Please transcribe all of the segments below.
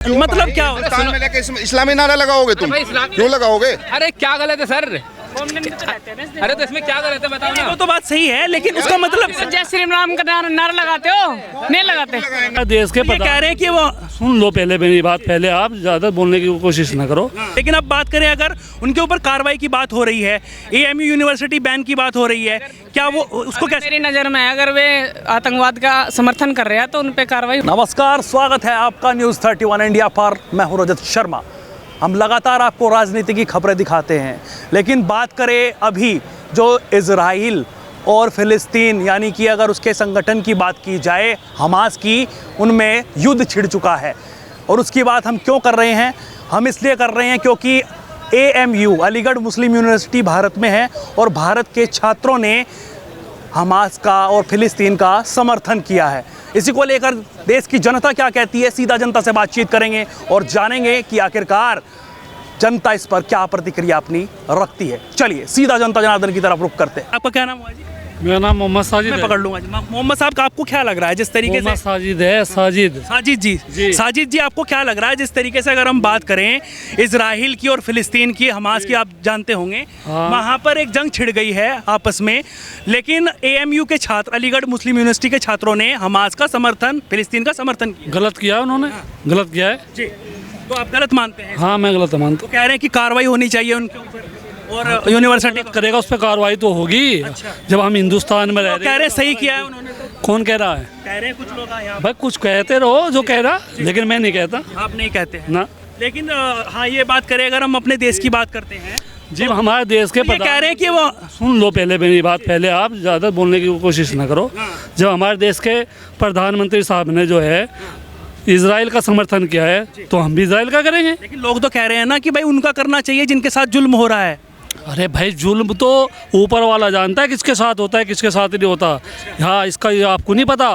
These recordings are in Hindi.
मतलब क्या हिंदुस्तान में लेके इस्लामी नारा लगाओगे तुम? क्यों लगाओगे? अरे क्या गलत है सर? अरे तो इसमें क्या गलत है बताओ ना। वो तो बात सही है, लेकिन उसका मतलब जय श्री राम का नारा लगाते हो? नहीं लगाते। देश के ये कह रहे हैं कि वो, सुन लो पहले मेरी बात, पहले आप ज्यादा बोलने की कोशिश ना करो। लेकिन अब बात करें अगर उनके ऊपर कार्रवाई की बात हो रही है, एएमयू यूनिवर्सिटी बैन की बात हो रही है, क्या वो उसको कैसे? मेरी नज़र में है, अगर वे आतंकवाद का समर्थन कर रहे हैं तो उन पे कार्रवाई। नमस्कार, स्वागत है आपका न्यूज़ 31 इंडिया पर। मैं हूं रजत शर्मा। हम लगातार आपको राजनीति की खबरें दिखाते हैं, लेकिन बात करें अभी जो इजराइल और फ़िलिस्तीन यानी कि अगर उसके संगठन की बात की जाए, हमास की, उनमें युद्ध छिड़ चुका है। और उसकी बात हम क्यों कर रहे हैं? हम इसलिए कर रहे हैं क्योंकि एएमयू अलीगढ़ मुस्लिम यूनिवर्सिटी भारत में है और भारत के छात्रों ने हमास का और फ़िलिस्तीन का समर्थन किया है। इसी को लेकर देश की जनता क्या कहती है, सीधा जनता से बातचीत करेंगे और जानेंगे कि आखिरकार जनता इस पर क्या प्रतिक्रिया अपनी रखती है। चलिए सीधा जनता जनार्दन की तरफ रुख करते हैं। आपका क्या नाम हुआ जी? मेरा नाम मोहम्मद साजिद मैं है। पकड़ लूंगा जी। मोहम्मद साहब का आपको क्या लग रहा है जिस तरीके से? मोहम्मद साजिद है, साजिद। साजिद जी, साजिद जी, आपको क्या लग रहा है जिस तरीके से अगर हम बात करें इजराइल की और फिलिस्तीन की, हमास की, आप जानते होंगे वहाँ पर एक जंग छिड़ गई है आपस में, लेकिन एएमयू के छात्र, अलीगढ़ मुस्लिम यूनिवर्सिटी के छात्रों ने हमास का समर्थन, फिलिस्तीन का समर्थन किया। गलत किया है उन्होंने, गलत किया है जी, तो आप गलत मानते हैं? हाँ, मैं गलत मानता तो कह रहे हैं कि कार्रवाई होनी चाहिए उनके ऊपर और यूनिवर्सिटी हूँ। करेगा उस पर कार्रवाई तो होगी। अच्छा। जब हम हिंदुस्तान में रह कह रहे हैं सही किया है उन्होंने, तो कौन कह रहा है? कह रहे हैं कुछ लोग यहाँ। भाई कुछ कहते रहो जो कह रहा, लेकिन मैं नहीं कहता आप नहीं कहते हैं ना लेकिन हाँ, ये बात करें अगर हम अपने देश की बात करते हैं, जी। हमारे देश के ये कह रहे हैं कि वो, सुन लो पहले मेरी बात, पहले आप ज़्यादा बोलने की कोशिश ना करो। जब हमारे देश के प्रधानमंत्री साहब ने जो है इजराइल का समर्थन किया है, तो हम भी इजराइल का करेंगे। लेकिन लोग तो कह रहे हैं ना कि भाई उनका करना चाहिए जिनके साथ जुल्म हो रहा है। अरे भाई, जुल्म तो ऊपर वाला जानता है किसके साथ होता है, किसके साथ नहीं होता। हाँ, इसका ये आपको नहीं पता।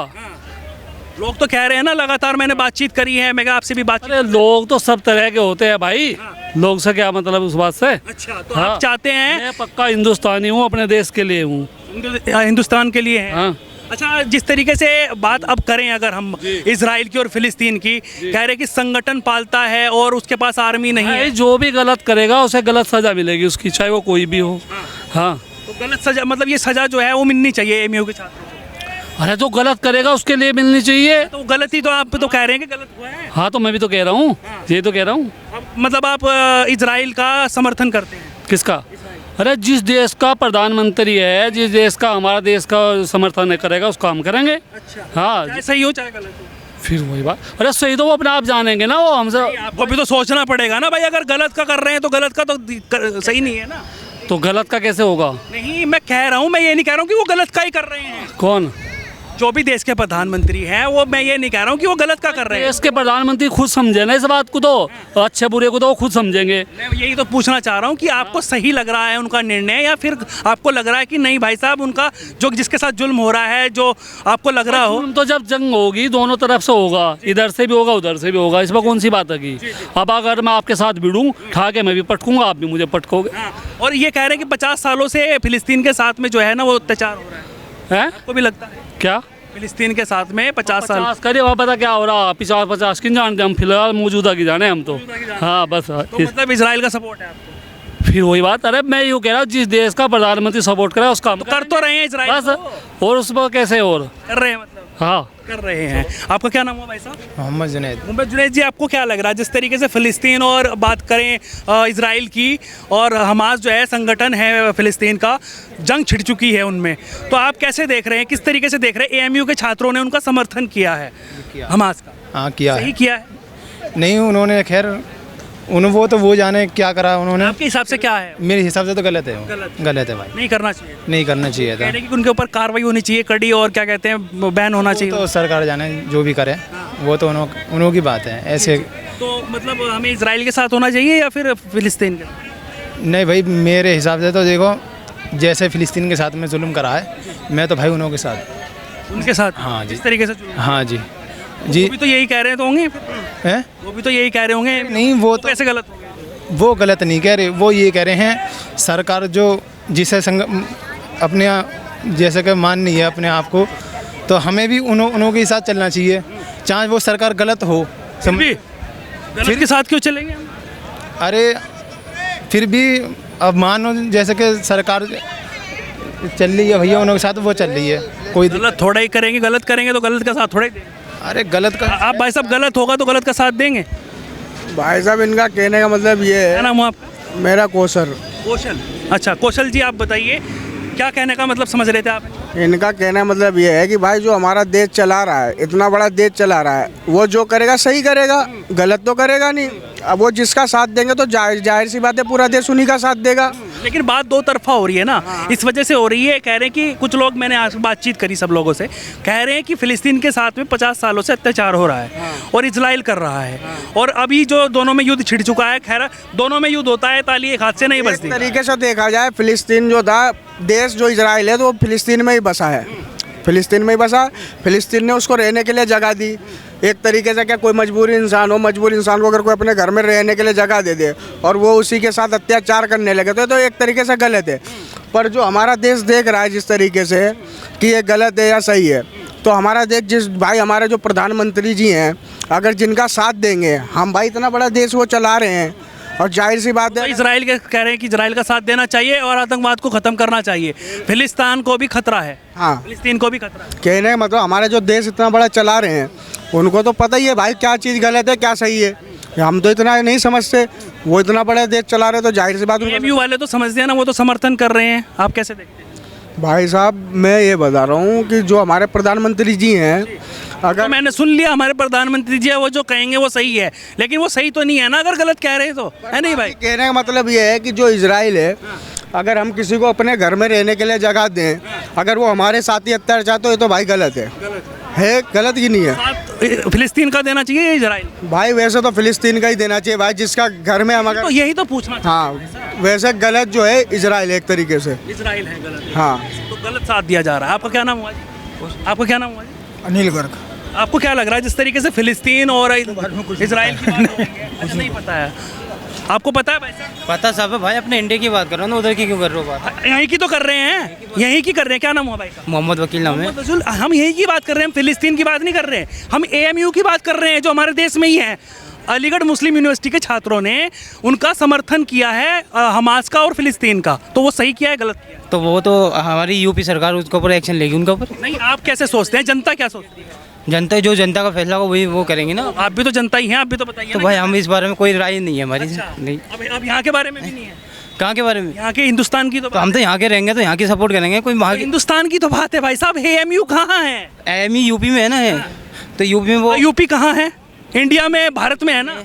लोग तो कह रहे हैं ना, लगातार मैंने बातचीत करी है, मैं आपसे भी बातचीत। अरे लोग तो सब तरह के होते हैं भाई। लोग से क्या मतलब उस बात से? अच्छा, तो हाँ, आप चाहते हैं? मैं पक्का हिंदुस्तानी हूँ, अपने देश के लिए हूँ। हिंदुस्तान के लिए है। हाँ। अच्छा, जिस तरीके से बात अब करें अगर हम इजराइल की और फिलिस्तीन की, कह रहे हैं कि संगठन पालता है और उसके पास आर्मी नहीं है। भाई, जो भी गलत करेगा उसे गलत सजा मिलेगी उसकी, चाहे वो कोई भी हो। हाँ, तो गलत सजा, मतलब ये सजा जो है वो मिलनी चाहिए एएमयू के छात्रों को। अरे जो गलत करेगा उसके लिए मिलनी चाहिए। तो गलती तो आप तो कह रहे हैं कि गलत हुआ है। हाँ, तो मैं भी तो कह रहा हूँ, ये तो कह रहा हूँ। मतलब आप इजराइल का समर्थन करते हैं? किसका? अरे जिस देश का प्रधानमंत्री है, जिस देश का, हमारा देश का समर्थन करेगा उसका हम करेंगे। अच्छा, हाँ, चाहे सही हो चाहे गलत हो। फिर वही बात। अरे सही तो वो अपने आप जानेंगे ना, वो हमसे। आपको भी तो सोचना पड़ेगा ना भाई, अगर गलत का कर रहे हैं तो गलत का तो सही नहीं है ना। तो गलत का कैसे होगा? नहीं, मैं कह रहा हूँ, मैं ये नहीं कह रहा हूँ कि वो गलत का ही कर रहे हैं। कौन? जो भी देश के प्रधानमंत्री हैं, वो, मैं ये नहीं कह रहा हूँ कि वो गलत का कर रहे हैं। देश के प्रधानमंत्री खुद समझे ना इस बात को, तो अच्छे बुरे को तो वो खुद समझेंगे। मैं यही तो पूछना चाह रहा हूँ कि आपको सही लग रहा है उनका निर्णय, या फिर आपको लग रहा है कि नहीं भाई साहब, उनका जो जिसके साथ जुल्म हो रहा है, जो आपको लग रहा हो। तो जब जंग होगी दोनों तरफ से होगा, इधर से भी होगा उधर से भी होगा, इसमें कौन सी बात है? अब अगर मैं आपके साथ भिड़ूं, खा के मैं भी पटकूंगा, आप भी मुझे पटकोगे। और ये कह रहे हैं कि 50 सालों से फिलिस्तीन के साथ में जो है ना वो अत्याचार हो रहा है। आपको भी लगता है? क्या फिलिस्तीन के साथ में 50 साल करे, वहाँ पता क्या हो रहा? 50 की जानते हम, फिलहाल मौजूदा की जाने हम तो। हाँ बस। तो मतलब इजराइल का सपोर्ट है आपको? फिर वही बात। अरे मैं यूँ कह रहा हूँ, जिस देश का प्रधानमंत्री सपोर्ट करे उसका हम कर तो रहे हैं इजराइल बस। को। और उसमें कैसे और कर रहे हैं, मतलब हाँ कर रहे हैं। आपका क्या नाम हुआ भाई साहब? मोहम्मद जुनैद। मोहम्मद जुनैद जी, आपको क्या लग रहा है जिस तरीके से फिलिस्तीन और बात करें इजराइल की और हमास जो है संगठन है फिलिस्तीन का, जंग छिड़ चुकी है उनमें, तो आप कैसे देख रहे हैं, किस तरीके से देख रहे हैं? एएमयू के छात्रों ने उनका समर्थन किया है, हमास का। हाँ, किया सही है। किया है? नहीं, उन्होंने खैर वो जाने क्या करा उन्होंने। आपके हिसाब से क्या है? मेरे हिसाब से तो गलत है वो। गलत है भाई, नहीं करना चाहिए। नहीं करना चाहिए कह था। रहे हैं कि उनके ऊपर कार्रवाई होनी चाहिए कड़ी, और क्या कहते हैं, बैन होना चाहिए। तो सरकार जाने जो भी करे, वो तो उन्हों की बात है। ऐसे तो मतलब हमें इजराइल के साथ होना चाहिए या फिर फिलिस्तीन के? नहीं भाई, मेरे हिसाब से तो देखो, जैसे फिलिस्तीन के साथ में जुल्म करा है, मैं तो भाई उन्हों के साथ। उनके साथ? हाँ जी। जिस तरीके से हाँ जी जी। वो भी तो यही कह रहे तो होंगे, हैं? वो भी तो यही कह रहे होंगे। नहीं, वो तो कैसे गलत? वो गलत नहीं कह रहे, वो ये कह रहे हैं सरकार जो जिसे अपने जैसे कि मान नहीं है अपने आप को, तो हमें भी उन्हों के साथ चलना चाहिए, चाहे वो सरकार गलत हो। फिर भी गलत के साथ क्यों चलेंगे हम? अरे फिर भी अब मानो जैसे कि सरकार चल रही है भैया, उनके साथ वो चल रही है, कोई गलत थोड़ा ही करेंगे, गलत करेंगे तो गलत का साथ थोड़ा ही देंगे। अरे गलत का आप भाई साहब गलत होगा तो गलत का साथ देंगे? भाई साहब इनका कहने का मतलब ये क्या है, नाम हुआ आपका? मेरा कौशल, कौशल। अच्छा कौशल जी, आप बताइए क्या कहने का मतलब समझ रहे थे आप? इनका कहने का मतलब ये है कि भाई जो हमारा देश चला रहा है, इतना बड़ा देश चला रहा है, वो जो करेगा सही करेगा, गलत तो करेगा नहीं। अब वो जिसका साथ देंगे तो जाहिर सी बात है पूरा देश उन्हीं का साथ देगा। लेकिन बात दो तरफा हो रही है ना, इस वजह से हो रही है। कह रहे हैं कि कुछ लोग, मैंने आज बातचीत करी सब लोगों से, कह रहे हैं कि फिलिस्तीन के साथ में 50 सालों से अत्याचार हो रहा है और इजराइल कर रहा है, और अभी जो दोनों में युद्ध छिड़ चुका है, खैर दोनों में युद्ध होता है, ताली एक हाथ से नहीं बजती। एक तरीके से देखा जाए, फिलिस्तीन जो था देश, जो इजराइल है, तो वो फिलिस्तीन में ही बसा है, फिलिस्तीन में ही बसा। फिलिस्तीन ने उसको रहने के लिए जगह दी। एक तरीके से क्या कोई मजबूर इंसान हो, मजबूर इंसान को अगर कोई अपने घर में रहने के लिए जगह दे दे और वो उसी के साथ अत्याचार करने लगे तो एक तरीके से गलत है। पर जो हमारा देश देख रहा है जिस तरीके से कि ये गलत है या सही है, तो हमारा देश, जिस भाई हमारे जो प्रधानमंत्री जी हैं, अगर जिनका साथ देंगे, हम भाई इतना बड़ा देश वो चला रहे हैं, और जाहिर सी बात तो है इजराइल के कह रहे हैं कि इजराइल का साथ देना चाहिए और आतंकवाद को खत्म करना चाहिए। फिलिस्तीन को भी खतरा है। हाँ, फिलिस्तीन को भी खतरा है। कहने का मतलब हमारे जो देश इतना बड़ा चला रहे हैं, उनको तो पता ही है भाई क्या चीज़ गलत है क्या सही है। हम तो इतना नहीं समझते, वो इतना बड़ा देश चला रहे तो जाहिर सी बात उनको। एएमयू वाले तो समझते हैं ना, वो तो समर्थन कर रहे हैं। आप कैसे देखते हैं? भाई साहब मैं ये बता रहा हूँ कि जो हमारे प्रधानमंत्री जी हैं, तो अगर मैंने सुन लिया, हमारे प्रधानमंत्री जी है, वो जो कहेंगे वो सही है, लेकिन वो सही तो नहीं है ना अगर गलत कह रहे तो, है नहीं भाई? कहने का मतलब ये है कि जो इजराइल है, अगर हम किसी को अपने घर में रहने के लिए जगह दें, अगर वो हमारे साथ ही अत्याचार, तो ये तो भाई गलत है, गलत ही नहीं है। साथ फिलिस्तीन का देना चाहिए या इजराइल? भाई वैसे तो फिलिस्तीन का ही देना चाहिए भाई, जिसका घर में हम तो अगर, यही तो पूछना था। हाँ वैसे गलत जो है इजराइल है एक तरीके से। इजराइल है गलत, हाँ, तो गलत साथ दिया जा रहा है। आपका क्या नाम हुआ जी? आपका क्या नाम हुआ जी? अनिल गर्ग। आपको क्या लग रहा है जिस तरीके से फिलिस्तीन और इजराइल की बात हो रही है? ऐसा नहीं पता है आपको? पता है भाई साहब? पता सब है भाई, अपने इंडिया की बात कर रहा हूँ ना, उधर की क्यों कर रहे हो बात? यहीं की तो कर रहे हैं, यहीं की कर रहे हैं। क्या नाम हुआ भाई का? मोहम्मद वकील नाम है। मोहम्मद रसूल। हम यहीं की बात कर रहे हैं, हम फिलिस्तीन की बात नहीं कर रहे हैं, हम एएमयू की बात कर रहे हैं जो हमारे देश में ही है। अलीगढ़ मुस्लिम यूनिवर्सिटी के छात्रों ने उनका समर्थन किया है हमास का और फिलिस्तीन का, तो वो सही किया है गलत किया है? तो वो तो हमारी यूपी सरकार उसके ऊपर एक्शन लेगी, उनके ऊपर। नहीं, आप कैसे सोचते हैं? जनता क्या सोचती है? जनता, जो जनता का फैसला हो वही वो करेंगे ना। आप भी तो जनता ही हैं, आप भी तो बताइए तो ना। भाई हम इस बारे में कोई राय नहीं है हमारी। अच्छा, नहीं। अब यहाँ के बारे में भी नहीं है? कहाँ के बारे में? यहाँ के हिंदुस्तान की तो तो हम तो यहाँ के रहेंगे तो यहाँ की सपोर्ट करेंगे, कोई वहाँ की। हिंदुस्तान की तो बात है भाई साहब। एएमयू कहाँ है? एएमयू यूपी में है ना, है तो यूपी में वो, यूपी कहाँ है? इंडिया में, भारत में है ना।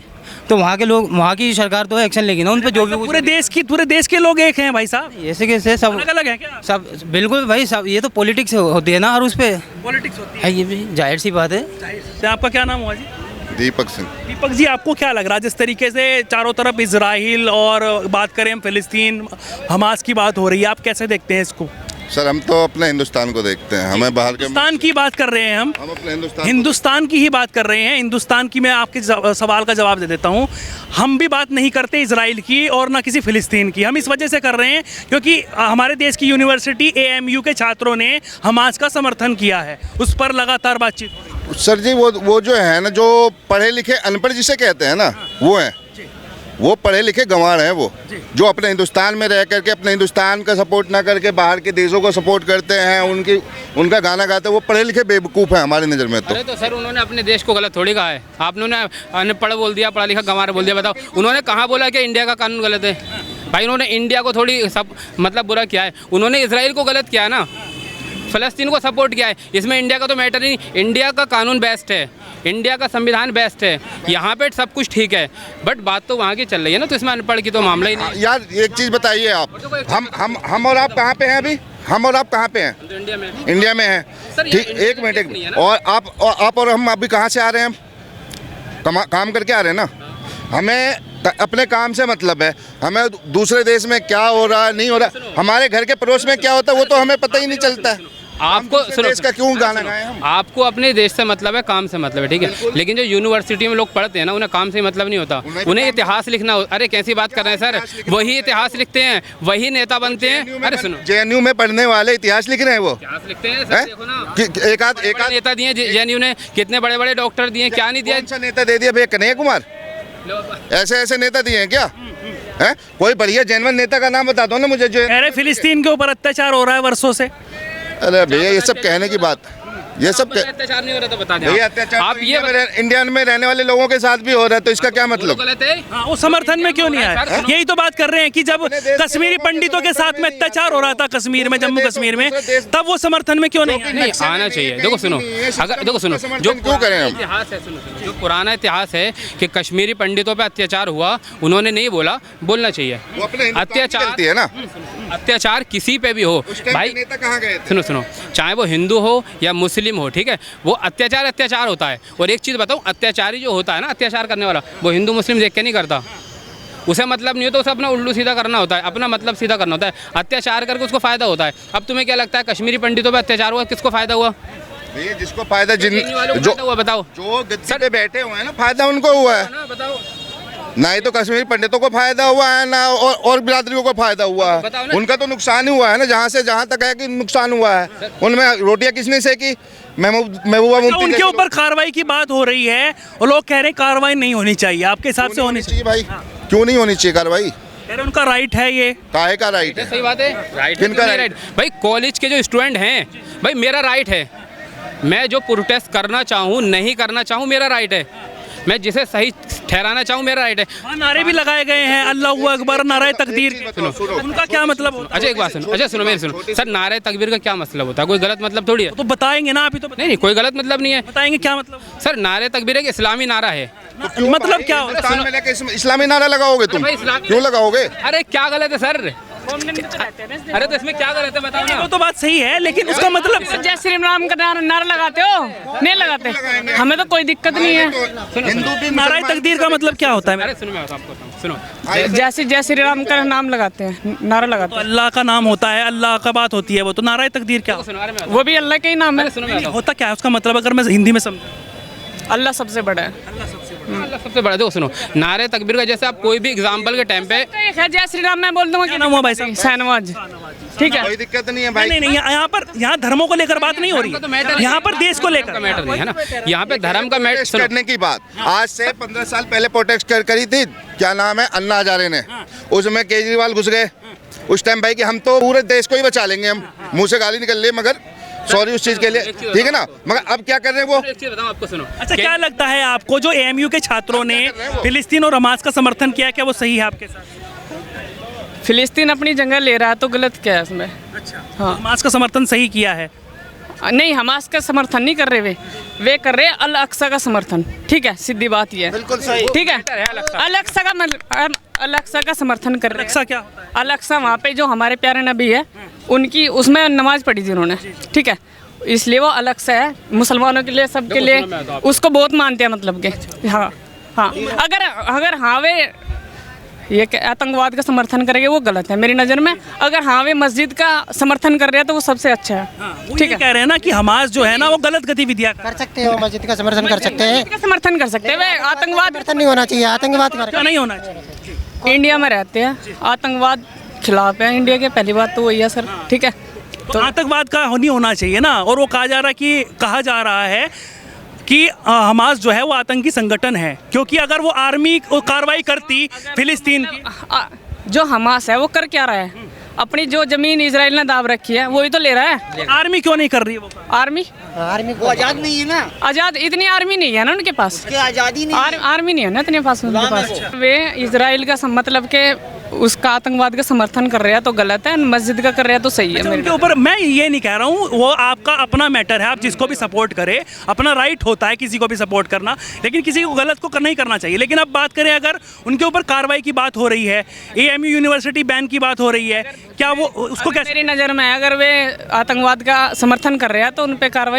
तो वहाँ के लोग, वहाँ की सरकार तो एक्शन लेगी ना उन पर, जो भी पूरे देश के लोग एक हैं भाई साहब। ऐसे कैसे सब अलग अलग है क्या? सब बिल्कुल भाई, सब ये तो पॉलिटिक्स होती है ना, और उस पर पॉलिटिक्स होती है, ये भी जाहिर सी बात है। है। आपका क्या नाम हुआ जी? दीपक सिंह। दीपक जी, आपको क्या लग रहा है जिस तरीके से चारों तरफ इजराइल और बात करें हम फिलिस्तीन, हमास की बात हो रही है, आप कैसे देखते हैं इसको? सर हम तो अपने हिंदुस्तान को देखते हैं, हमें बाहर के, हिंदुस्तान की बात कर रहे हैं हम अपने हिंदुस्तान की ही बात कर रहे हैं। हिंदुस्तान की मैं आपके सवाल का जवाब दे देता हूं। हम भी बात नहीं करते इजराइल की और ना किसी फिलिस्तीन की। हम इस वजह से कर रहे हैं क्योंकि हमारे देश की यूनिवर्सिटी एएमयू के छात्रों ने हमास का समर्थन किया है, उस पर लगातार बातचीत हो रही है। सर जी वो जो है ना, जो पढ़े लिखे अनपढ़ जिसे कहते हैं ना, वो हैं, वो पढ़े लिखे गंवार हैं, वो जो अपने हिंदुस्तान में रह करके अपने हिंदुस्तान का सपोर्ट ना करके बाहर के देशों को सपोर्ट करते हैं, उनका गाना गाते हैं, वो पढ़े लिखे बेवकूफ़ हैं हमारी नज़र में। अरे तो सर उन्होंने अपने देश को गलत थोड़ी कहा है, आपने अनपढ़ बोल दिया, पढ़ा लिखा गंवार बोल दिया। बताओ उन्होंने कहाँ बोला कि इंडिया का कानून गलत है? भाई उन्होंने इंडिया को थोड़ी सब मतलब बुरा किया है, उन्होंने इसराइल को गलत किया है ना, फ़लस्तीन को सपोर्ट किया है। इसमें इंडिया का तो मैटर ही नहीं। इंडिया का कानून बेस्ट है, इंडिया का संविधान बेस्ट है, यहाँ पे सब कुछ ठीक है, बट बात तो वहाँ की चल रही है ना, तो इसमें अनपढ़ की तो मामला ही नहीं। यार एक चीज़ बताइए आप, हम और आप कहाँ पे हैं अभी? हम और आप कहाँ पे हैं? तो इंडिया में हैं। ठीक, एक मिनट। और आप और हम अभी कहाँ से आ रहे हैं? हम काम करके आ रहे हैं ना। हमें अपने काम से मतलब है, हमें दूसरे देश में क्या हो रहा है नहीं हो रहा, हमारे घर के पड़ोस में क्या होता है वो तो हमें पता ही नहीं चलता है। आपको देश का क्यों गाना गाएं हम? आपको अपने देश से मतलब है, काम से मतलब है, ठीक है, लेकिन जो यूनिवर्सिटी में लोग पढ़ते हैं ना, उन्हें काम से मतलब नहीं होता, उन्हें इतिहास लिखना। अरे कैसी बात कर रहे हैं सर, वही इतिहास लिखते हैं, वही नेता बनते हैं। अरे सुनो, जेएनयू में पढ़ने वाले इतिहास लिख रहे हैं, वो इतिहास लिखते हैं सर, देखो ना, एक आध नेता दिए जेएनयू ने, कितने बड़े बड़े डॉक्टर दिए, क्या नहीं दिया। कौन सा नेता दे दिया भैया? कन्हैया कुमार ऐसे ऐसे नेता दिए हैं क्या? हैं? कोई बढ़िया जेन्युइन नेता का नाम बता दो ना मुझे जो। कह रहे फिलिस्तीन के ऊपर अत्याचार हो रहा है वर्षों से। अरे भैया ये सब कहने की बात, ये सब अत्याचार नहीं हो रहा तो बता दें भैया अत्याचार आप तो ये इंडिया में रहने वाले लोगों के साथ भी हो रहा है, तो इसका क्या मतलब? गलत है। हाँ, वो समर्थन में क्यों नहीं आया? यही तो बात कर रहे हैं कि जब कश्मीरी पंडितों के साथ में अत्याचार हो रहा था कश्मीर में, जम्मू कश्मीर में, तब वो समर्थन में क्यों नहीं आया? नहीं आना चाहिए। देखो सुनो, अगर देखो सुनो, जो क्यों करें हम? इतिहास है, सुनो, जो पुराना इतिहास है कि कश्मीरी पंडितों पे अत्याचार हुआ, उन्होंने नहीं बोला, बोलना चाहिए। वो अपने हिंदुस्तान की अत्याचार गलती है ना। अत्याचार किसी पे भी हो भाई, नेता कहाँ गए थे? सुनो सुनो, चाहे वो हिंदू हो या मुस्लिम हो, ठीक है, वो अत्याचार अत्याचार होता है। और एक चीज़ बताऊँ, अत्याचारी जो होता है ना, अत्याचार करने वाला, वो हिंदू मुस्लिम देख के नहीं करता। उसे मतलब नहीं हो तो उसे अपना उल्लू सीधा करना होता है, अपना मतलब सीधा करना होता है। अत्याचार करके उसको फ़ायदा होता है। अब तुम्हें क्या लगता है कश्मीरी पंडितों पर अत्याचार हुआ, किसको फ़ायदा हुआ? भैया जिसको फायदा जो हुआ बताओ, जो गद्दी पे बैठे हुए हैं ना, फायदा उनको हुआ है बताओ ना। ही तो कश्मीरी पंडितों को फायदा हुआ है ना, और बिरादरियों को फायदा हुआ है। बताओ ना। उनका तो नुकसान ही हुआ है ना, जहाँ से जहाँ तक है कि नुकसान हुआ है। उनमें रोटियां किसने सेकी? महबूबा मुफ्ती। उनके ऊपर कार्रवाई की बात हो रही है और लोग कह रहे हैं कार्रवाई नहीं होनी चाहिए, आपके हिसाब से होनी चाहिए? भाई क्यों नहीं होनी चाहिए कार्रवाई? कह रहे उनका राइट है, ये काहे का राइट है? सही बात है, राइट किनका है, राइट भाई। कॉलेज के जो स्टूडेंट हैं भाई, मेरा राइट है, मैं जो प्रोटेस्ट करना चाहूँ नहीं करना चाहूँ मेरा राइट है, मैं जिसे सही ठहराना चाहूँ मेरा राइट है। हाँ, नारे भी लगाए गए हैं, अल्लाहू अकबर, नारे तकदीर। सुनो, उनका क्या मतलब होता है? अच्छा एक बात सुनो, अच्छा सुनो मेरी सुनो सर, नारे तकबीर का क्या मतलब होता है? कोई गलत मतलब थोड़ी है। तो बताएंगे ना, अभी तो नहीं नहीं, कोई गलत मतलब नहीं है। बताएंगे क्या मतलब? सर नारे तकबीर एक इस्लामी नारा है। मतलब क्या होता है? हिंदुस्तान में लेके इस्लामी नारा लगाओगे तुम? भाई इस्लाम- क्यों लगाओगे? अरे क्या गलत है सर? अरे तो इसमें क्या गलत है बताओ ना। वो तो बात सही है, लेकिन उसका मतलब जय श्री राम का नारा लगाते हो? नहीं लगाते, हमें तो कोई दिक्कत नहीं है। हिंदू भी नाराय तकदीर का मतलब क्या होता है? अरे सुनो मैं आपको बताऊं, सुनो जय श्री राम का नाम लगाते हैं, नारा लगाते तो अल्लाह का नाम होता है, अल्लाह का बात होती है, वो तो नाराय तकदीर क्या होता सुनो, अरे मैं हैं, वो भी अल्लाह का ही नाम है। सुनो मैं है? होता क्या है उसका मतलब, अगर मैं हिंदी में समझूं? अल्लाह सबसे बड़ा है। अल्लाह सबसे बड़ा। देखो सुनो, नारे तकबीर का जैसे आप कोई भी एग्जाम्पल के टाइम पे एक है जय श्री राम, मैं बोल दूंगा क्या नाम हुआ भाई साहब? शाहनवाज, ठीक है। कोई दिक्कत नहीं है भाई। नहीं नहीं, यहाँ धर्मों को लेकर बात नहीं हो रही है, यहाँ पर देश को लेकर मैटर नहीं है ना, यहाँ पे धर्म का मैटर। प्रोटेस्ट करने की बात आज से 15 साल पहले प्रोटेस्ट करी थी, क्या नाम है, अन्ना हजारे ने। उसमें केजरीवाल घुस गए उस टाइम भाई कि हम तो पूरे देश को ही बचा लेंगे, हम मुंह से गाली निकल ली, मगर सॉरी उस चीज के लिए, ठीक है ना। मगर अब क्या कर रहे हैं वो? एक चीज बताऊं आपको, सुनो। अच्छा, क्या लगता है आपको जो एएमयू के छात्रों ने फिलिस्तीन और हमास का समर्थन किया, क्या वो सही है आपके साथ? फिलिस्तीन अपनी जगह ले रहा है तो गलत क्या है उसमें? अच्छा, हाँ। हमास का समर्थन सही किया है? नहीं, हमास का समर्थन नहीं कर रहे, वे कर रहे अल अक्सा का समर्थन, ठीक है, सीधी बात ये है। बिल्कुल सही। ठीक है, अल अक्सा का अल अक्सा का समर्थन कर रहे हैं। अक्सा क्या होता है? अल अक्सा वहाँ पे जो हमारे प्यारे नबी है, उनकी उसमें नमाज पढ़ी थी उन्होंने, ठीक है, इसलिए वो अल अक्सा है मुसलमानों के लिए, सबके लिए उसको बहुत मानते हैं, मतलब के हाँ हाँ। अगर हाँ वे ये आतंकवाद का समर्थन करेंगे वो गलत है मेरी नज़र में। अगर हाँ वे मस्जिद का समर्थन कर रहे हैं तो वो सबसे अच्छा है। ठीक है, कह रहे हैं ना कि हमास जो है ना वो गलत गतिविधियां कर सकते हैं, मस्जिद का समर्थन कर सकते हैं, का समर्थन कर सकते हैं, वे आतंकवाद समर्थन नहीं होना चाहिए, आतंकवाद क्या नहीं होना चाहिए? इंडिया में रहते हैं, आतंकवाद खिलाफ है इंडिया के, पहली बात तो वही है सर, ठीक है। तो आतंकवाद का नहीं होना चाहिए ना, और वो कहा जा रहा है कि हमास जो है वो आतंकी संगठन है, क्योंकि अगर वो आर्मी कार्रवाई करती फिलिस्तीन की। जो हमास है वो कर क्या रहा है? अपनी जो जमीन इजराइल ने दाब रखी है वही तो ले रहा है। आर्मी क्यों नहीं कर रही है वो? आर्मी वो आज़ाद नहीं है ना, आज़ाद इतनी आर्मी नहीं है ना उनके पास, आज़ादी नहीं आर्मी नहीं है ना इतने पास उनके पास। वे इजराइल का मतलब के उसका आतंकवाद का समर्थन कर रहे हैं तो गलत है, मस्जिद का कर रहे हैं तो सही है। अच्छा, उनके ऊपर मैं ये नहीं कह रहा हूँ, वो आपका अपना मैटर है, आप जिसको भी सपोर्ट करें, अपना राइट होता है किसी को भी सपोर्ट करना, लेकिन किसी को गलत को नहीं करना चाहिए। लेकिन अब बात करें, अगर उनके ऊपर कार्रवाई की बात हो रही है, एएमयू यूनिवर्सिटी बैन की बात हो रही है, क्या वो उसको कैसे? मेरी नज़र में अगर वे आतंकवाद का समर्थन कर रहे हैं तो उन पर कार्रवाई